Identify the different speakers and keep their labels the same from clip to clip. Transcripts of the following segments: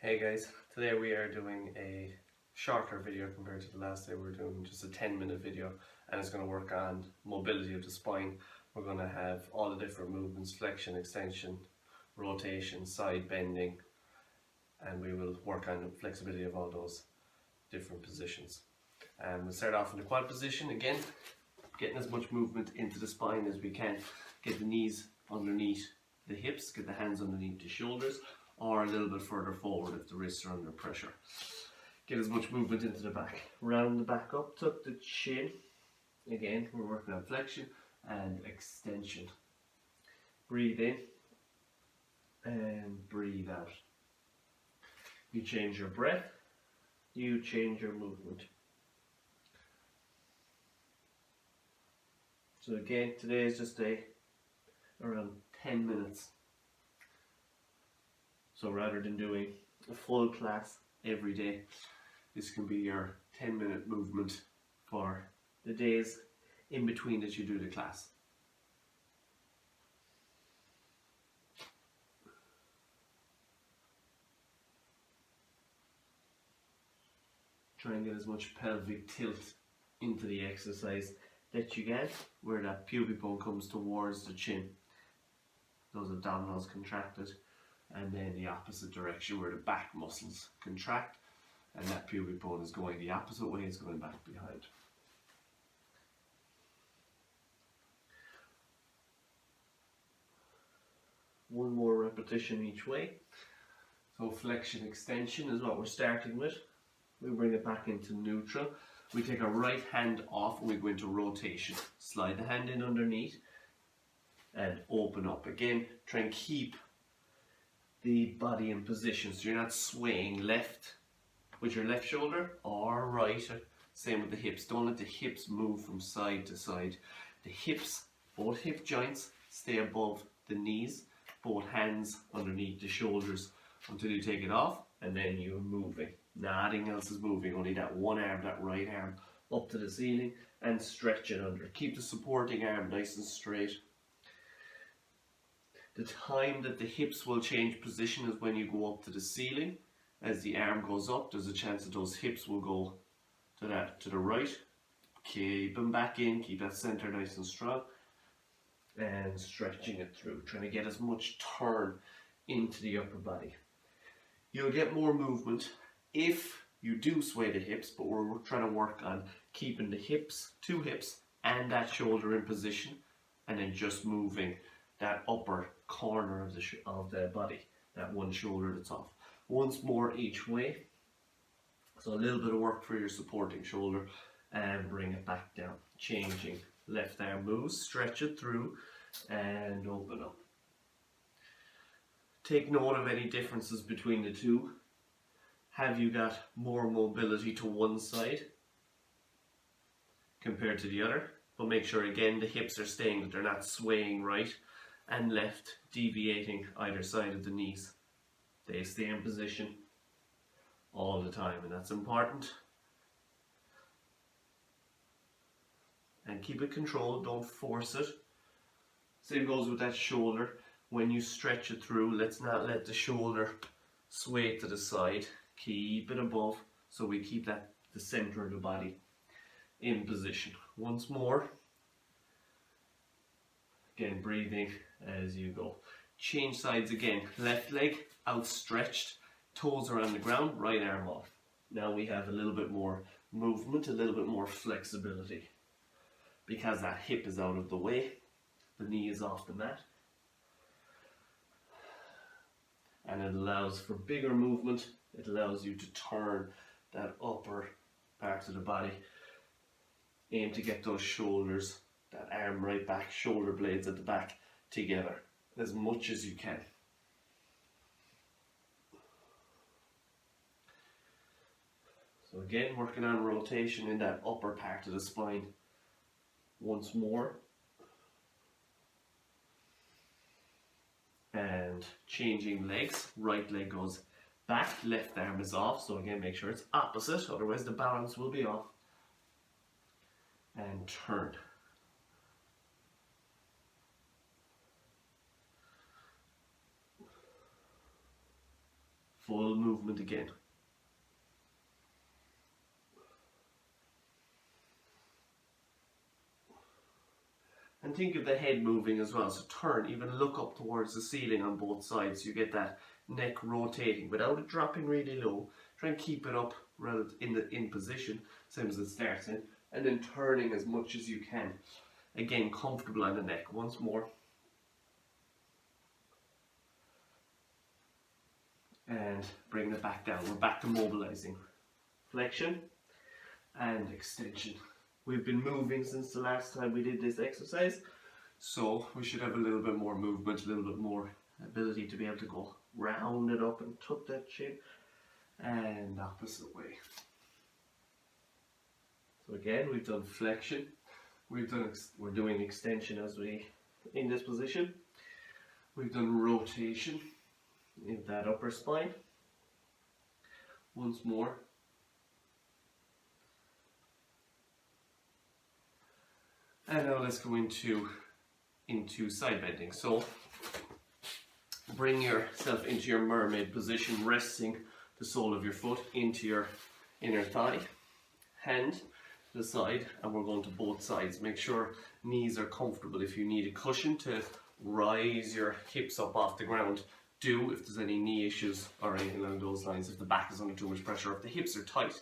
Speaker 1: Hey guys, today we are doing a shorter video compared to the last day. We're doing just a 10-minute video and it's going to work on mobility of the spine. We're going to have all the different movements: flexion, extension, rotation, side bending, and we will work on the flexibility of all those different positions. We'll start off in the quad position again, getting as much movement into the spine as we can. Get the knees underneath the hips, get the hands underneath the shoulders, or a little bit further forward if the wrists are under pressure. Get as much movement into the back. Round the back up, tuck the chin. Again, we're working on flexion and extension. Breathe in and breathe out. You change your breath, you change your movement. So again, today is just around 10 minutes. So rather than doing a full class every day, this can be your 10-minute movement for the days in between that you do the class. Try and get as much pelvic tilt into the exercise that you get, where that pubic bone comes towards the chin. Those abdominals contracted. And then the opposite direction where the back muscles contract and that pubic bone is going the opposite way, it's going back behind. One more repetition each way. So flexion extension is what we're starting with. We bring it back into neutral. We take our right hand off and we go into rotation. Slide the hand in underneath and open up. Again, try and keep the body in position so you're not swaying left with your left shoulder or right. Same with the hips. Don't let the hips move from side to side. The hips, both hip joints, stay above the knees, both hands underneath the shoulders until you take it off, and then you're moving. Nothing else is moving, only that one arm, that right arm, up to the ceiling and stretch it under. Keep the supporting arm nice and straight. The time that the hips will change position is when you go up to the ceiling. As the arm goes up, there's a chance that those hips will go to the right. Keep them back in, keep that center nice and strong. And stretching it through, trying to get as much turn into the upper body. You'll get more movement if you do sway the hips, but we're trying to work on keeping the hips, two hips, and that shoulder in position, and then just moving that upper corner of the body, that one shoulder that's off. Once more each way. So a little bit of work for your supporting shoulder and bring it back down. Changing. Left arm moves, stretch it through and open up. Take note of any differences between the two. Have you got more mobility to one side compared to the other? But make sure again the hips are staying, that they're not swaying right and left, deviating either side of the knees. They stay in position all the time, and that's important. And keep it controlled, don't force it. Same goes with that shoulder. When you stretch it through, let's not let the shoulder sway to the side. Keep it above, so we keep the center of the body in position. Once more. Again, breathing as you go. Change sides again. Left leg outstretched, toes are on the ground, right arm off. Now we have a little bit more movement, a little bit more flexibility. Because that hip is out of the way, the knee is off the mat. And it allows for bigger movement. It allows you to turn that upper part of the body. Aim to get those shoulders, that arm right back, shoulder blades at the back together as much as you can. So again, working on rotation in that upper part of the spine. Once more. And changing legs. Right leg goes back, left arm is off. So again, make sure it's opposite, otherwise the balance will be off. And turn. full movement again. And think of the head moving as well, so turn, even look up towards the ceiling on both sides, so you get that neck rotating without it dropping really low. Try and keep it up rather in position, same as it starts in, and then turning as much as you can. Again, comfortable on the neck. Once more. And bring it back down. We're back to mobilizing. Flexion and extension. We've been moving since the last time we did this exercise, so we should have a little bit more movement, a little bit more ability to be able to go round it up and tuck that chin, and opposite way. So again, we've done flexion, we're doing extension as we in this position. We've done rotation in that upper spine. Once more. And now let's go into side bending. So bring yourself into your mermaid position, resting the sole of your foot into your inner thigh, hand to the side, and we're going to both sides. Make sure knees are comfortable. If you need a cushion to rise your hips up off the ground, do, if there's any knee issues or anything along those lines. If the back is under too much pressure, if the hips are tight,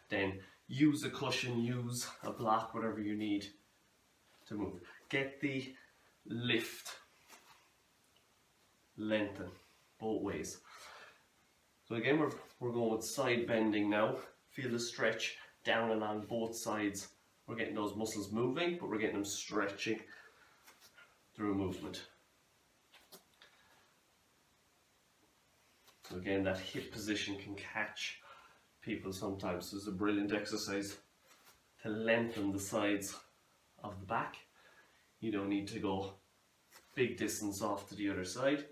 Speaker 1: then use a cushion, use a block, whatever you need to move. Get the lift, lengthen both ways. So again, we're going with side bending now. Feel the stretch down along both sides. We're getting those muscles moving, but we're getting them stretching through movement. So again, that hip position can catch people sometimes. So it's a brilliant exercise to lengthen the sides of the back. You don't need to go big distance off to the other side.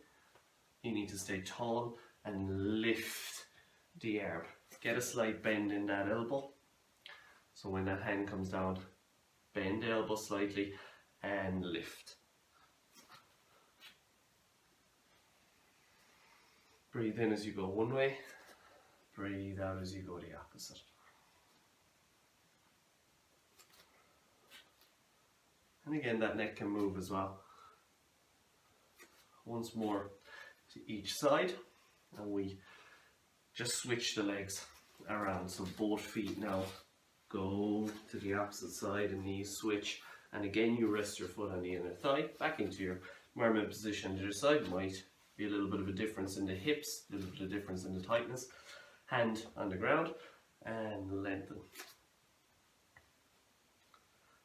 Speaker 1: You need to stay tall and lift the arm. Get a slight bend in that elbow. So when that hand comes down, bend the elbow slightly and lift. Breathe in as you go one way, breathe out as you go the opposite. And again, that neck can move as well. Once more to each side, and we just switch the legs around. So both feet now go to the opposite side and knees switch. And again, you rest your foot on the inner thigh, back into your mermaid position. To your side might be a little bit of a difference in the hips, a little bit of difference in the tightness. Hand on the ground and lengthen.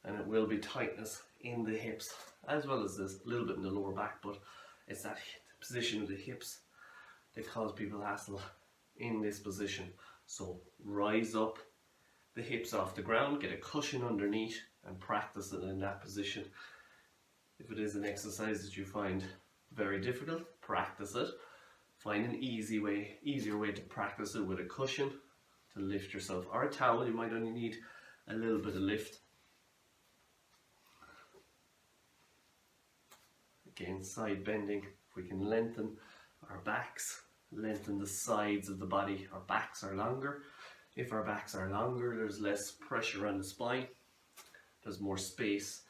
Speaker 1: And it will be tightness in the hips as well as this, a little bit in the lower back, but it's that position of the hips that cause people hassle in this position. So rise up the hips off the ground, get a cushion underneath and practice it in that position. If it is an exercise that you find very difficult, practice it. Find an easier way to practice it with a cushion to lift yourself, or a towel. You might only need a little bit of lift. Again, side bending. If we can lengthen our backs, lengthen the sides of the body. Our backs are longer. If our backs are longer, there's less pressure on the spine. There's more space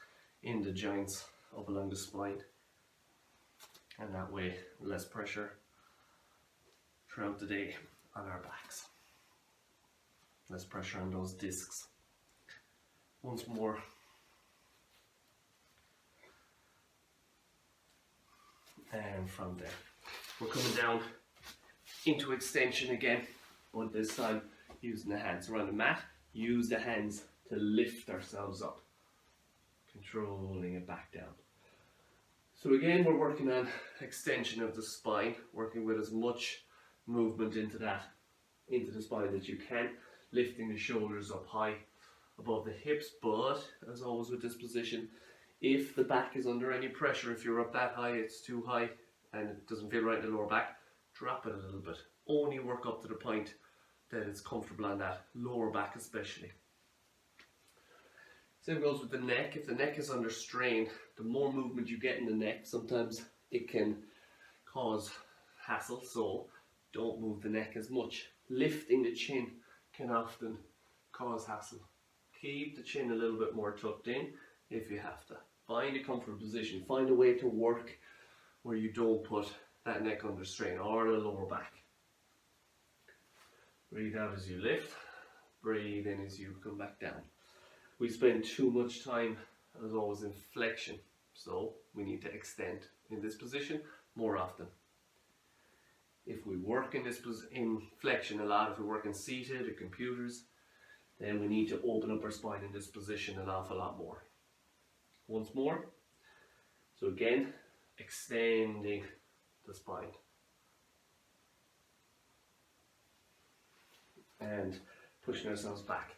Speaker 1: in the joints up along the spine. And that way, less pressure throughout the day on our backs. Less pressure on those discs. Once more. And from there, we're coming down into extension again, but this time using the hands. We're on the mat, use the hands to lift ourselves up, controlling it back down. So again, we're working on extension of the spine, working with as much movement into the spine that you can, lifting the shoulders up high above the hips, but as always with this position, if the back is under any pressure, if you're up that high, it's too high and it doesn't feel right in the lower back, drop it a little bit. Only work up to the point that it's comfortable on that lower back especially. Same goes with the neck. If the neck is under strain, the more movement you get in the neck, sometimes it can cause hassle. So Don't move the neck as much. Lifting the chin can often cause hassle. Keep the chin a little bit more tucked in if you have to. Find a comfortable position. Find a way to work where you don't put that neck under strain or the lower back. Breathe out as you lift. Breathe in as you come back down. We spend too much time, as always, in flexion, so we need to extend in this position more often. If we work in flexion a lot, if we work in seated or computers, then we need to open up our spine in this position an awful lot more. Once more. So again, extending the spine. And pushing ourselves back.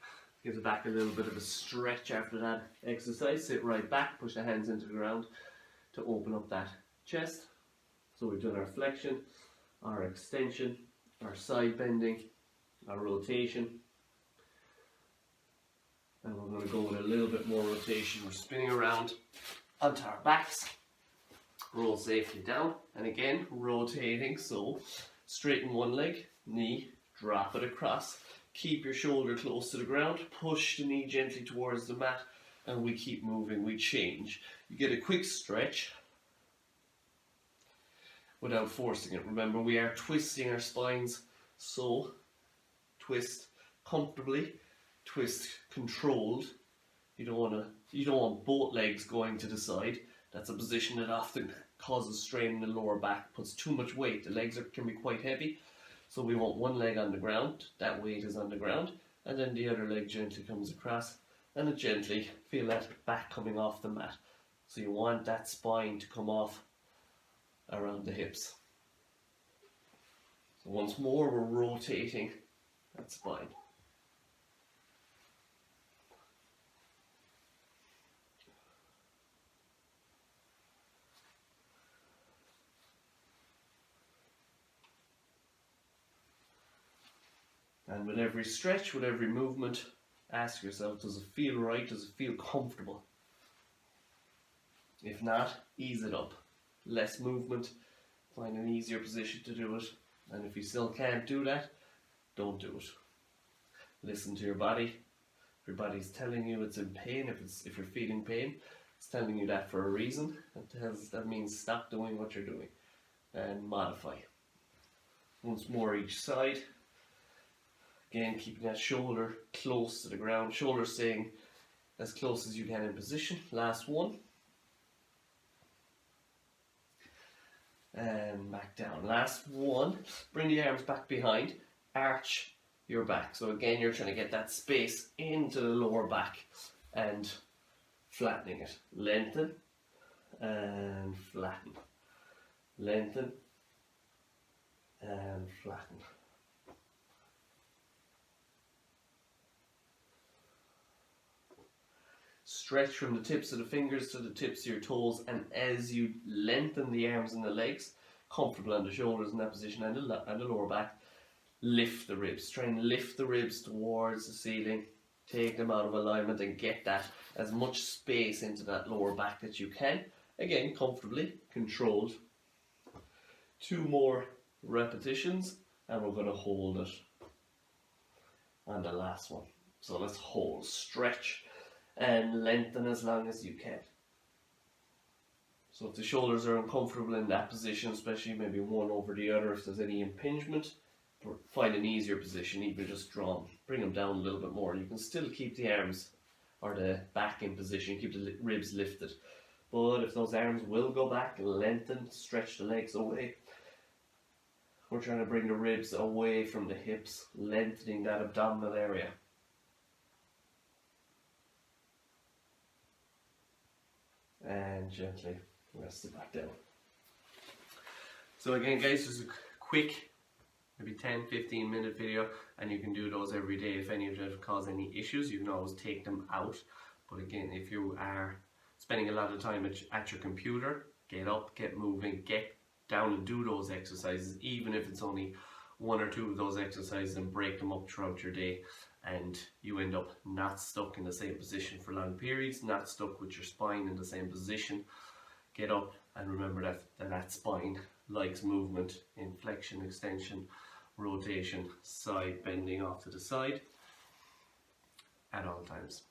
Speaker 1: Give the back a little bit of a stretch after that exercise. Sit right back, push the hands into the ground to open up that chest. So we've done our flexion, our extension, our side bending, our rotation. And we're going to go with a little bit more rotation. We're spinning around onto our backs. Roll safely down. And again, rotating. So straighten one leg, knee, drop it across. Keep your shoulder close to the ground. Push the knee gently towards the mat. And we keep moving. We change. You get a quick stretch without forcing it. Remember, we are twisting our spines. So twist comfortably. Twist controlled. You don't want both legs going to the side. That's a position that often causes strain in the lower back, puts too much weight. The legs can be quite heavy, so we want one leg on the ground, that weight is on the ground, and then the other leg gently comes across, and it gently feel that back coming off the mat. So you want that spine to come off around the hips. So once more, we're rotating that spine. And with every stretch, with every movement, ask yourself, does it feel right? Does it feel comfortable? If not, ease it up. Less movement, find an easier position to do it. And if you still can't do that, don't do it. Listen to your body. If your body's telling you it's in pain, if you're feeling pain, it's telling you that for a reason. That means stop doing what you're doing and modify. Once more each side. Again, keeping that shoulder close to the ground. Shoulder staying as close as you can in position. Last one. And back down. Last one. Bring the arms back behind. Arch your back. So again, you're trying to get that space into the lower back and flattening it. Lengthen and flatten. Lengthen and flatten. Stretch from the tips of the fingers to the tips of your toes, and as you lengthen the arms and the legs, comfortable on the shoulders in that position and the lower back, lift the ribs. Try and lift the ribs towards the ceiling, take them out of alignment and get that as much space into that lower back that you can. Again, comfortably, controlled. 2 more repetitions and we're going to hold it on the last one. So let's hold, stretch and lengthen as long as you can. So if the shoulders are uncomfortable in that position, especially maybe one over the other, if there's any impingement, find an easier position, even just drawn. Bring them down a little bit more. You can still keep the arms or the back in position, keep the ribs lifted. But if those arms will go back, lengthen, stretch the legs away. We're trying to bring the ribs away from the hips, lengthening that abdominal area. And gently rest it back down. So again guys, just a quick maybe 10-15 minute video, and you can do those every day. If any of them cause any issues, you can always take them out. But again, if you are spending a lot of time at your computer, get up, get moving, get down and do those exercises, even if it's only 1 or 2 of those exercises, and break them up throughout your day, and you end up not stuck in the same position for long periods, not stuck with your spine in the same position. Get up and remember that spine likes movement in flexion, extension, rotation, side bending off to the side at all times.